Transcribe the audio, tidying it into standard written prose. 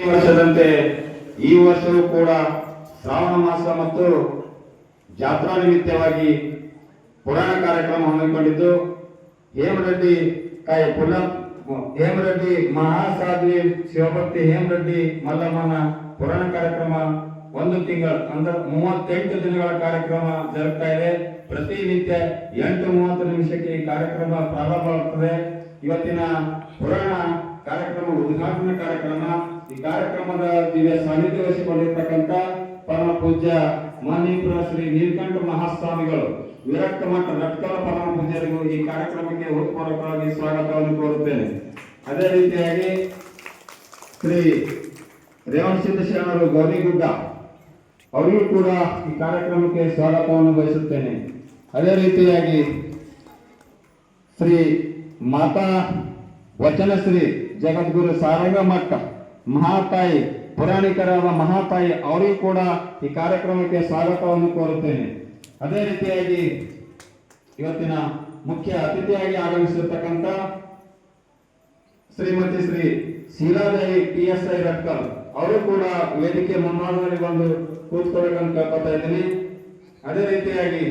ಈ ವರ್ಷದಂತೆ ಈ ವರ್ಷವೂ ಕೂಡ ಶ್ರಾವಣ ಮಾಸ ಮತ್ತು ಜಾತ್ರಾ ನಿಮಿತ್ತವಾಗಿ ಪುರಾಣ ಕಾರ್ಯಕ್ರಮ ಹಮ್ಮಿಕೊಂಡಿದ್ದು ಹೇಮರೆಡ್ಡಿ ಹೇಮರೆಡ್ಡಿ ಮಹಾಸಾಧ್ವಿ ಶಿವಭಕ್ತಿ ಹೇಮರೆಡ್ಡಿ ಮಲ್ಲಮ್ಮನ ಪುರಾಣ ಕಾರ್ಯಕ್ರಮ ಒಂದು ತಿಂಗಳ ಅಂದ್ರೆ 38 ದಿನಗಳ ಕಾರ್ಯಕ್ರಮ ಜರುಗ್ತಾ ಇದೆ. ಪ್ರತಿನಿತ್ಯ 8:30 ಈ ಕಾರ್ಯಕ್ರಮ ಪ್ರಾರಂಭವಾಗುತ್ತದೆ. ಇವತ್ತಿನ ಪುರಾಣ ಕಾರ್ಯಕ್ರಮ ಉದ್ಘಾಟನಾ ಕಾರ್ಯಕ್ರಮ. ಈ ಕಾರ್ಯಕ್ರಮದ ದಿವ್ಯ ಸಾನ್ನಿಧ್ಯ ವಹಿಸಿಕೊಂಡಿರ್ತಕ್ಕಂಥ ಪರಮ ಪೂಜ್ಯ ಮಾನ್ಯಪುರ ಶ್ರೀ ನೀಲಕಂಠ ಮಹಾಸ್ವಾಮಿಗಳು ವಿರಕ್ತ ಮಠ ರಟ್ಕಲ ಪರಮ ಪೂಜ್ಯರಿಗೂ ಈ ಕಾರ್ಯಕ್ರಮಕ್ಕೆ ಹೃತ್ಪೂರ್ವಕವಾಗಿ ಸ್ವಾಗತವನ್ನು ಕೋರುತ್ತೇನೆ. ಅದೇ ರೀತಿಯಾಗಿ ಶ್ರೀ ರೇವಣಸಿದ್ಧ ಶರಣರು ಗೌರಿಗುಡ್ಡ ಅವರಿಗೂ ಕೂಡ ಈ ಕಾರ್ಯಕ್ರಮಕ್ಕೆ ಸ್ವಾಗತವನ್ನು ಬಯಸುತ್ತೇನೆ. ಅದೇ ರೀತಿಯಾಗಿ ಶ್ರೀ ಮಾತಾ ವಚನಶ್ರೀ ಜಗದ್ಗುರು ಸಾರಂಗ ಮಠ ಮಹಾತಾಯಿ ಪುರಾಣಿಕರಾದ ಮಹಾತಾಯಿ ಅವರಿಗೂ ಕೂಡ ಈ ಕಾರ್ಯಕ್ರಮಕ್ಕೆ ಸ್ವಾಗತವನ್ನು ಕೋರುತ್ತೇನೆ. ಅದೇ ರೀತಿಯಾಗಿ ಇವತ್ತಿನ ಮುಖ್ಯ ಅತಿಥಿಯಾಗಿ ಆಗಮಿಸಿರ್ತಕ್ಕಂಥ ಶ್ರೀಮತಿ ಶ್ರೀ ಶೀಲಾದೇವಿ PSI ರಟ್ಕಲ್ ಅವರು ಕೂಡ ವೇದಿಕೆ ಮುಂಭಾಗದಲ್ಲಿ ಬಂದು ಕೂತ್ಕೊಳ್ಳಬೇಕಂತ ಕೇಳ್ಕೊತಾ ಇದ್ದೀನಿ. ಅದೇ ರೀತಿಯಾಗಿ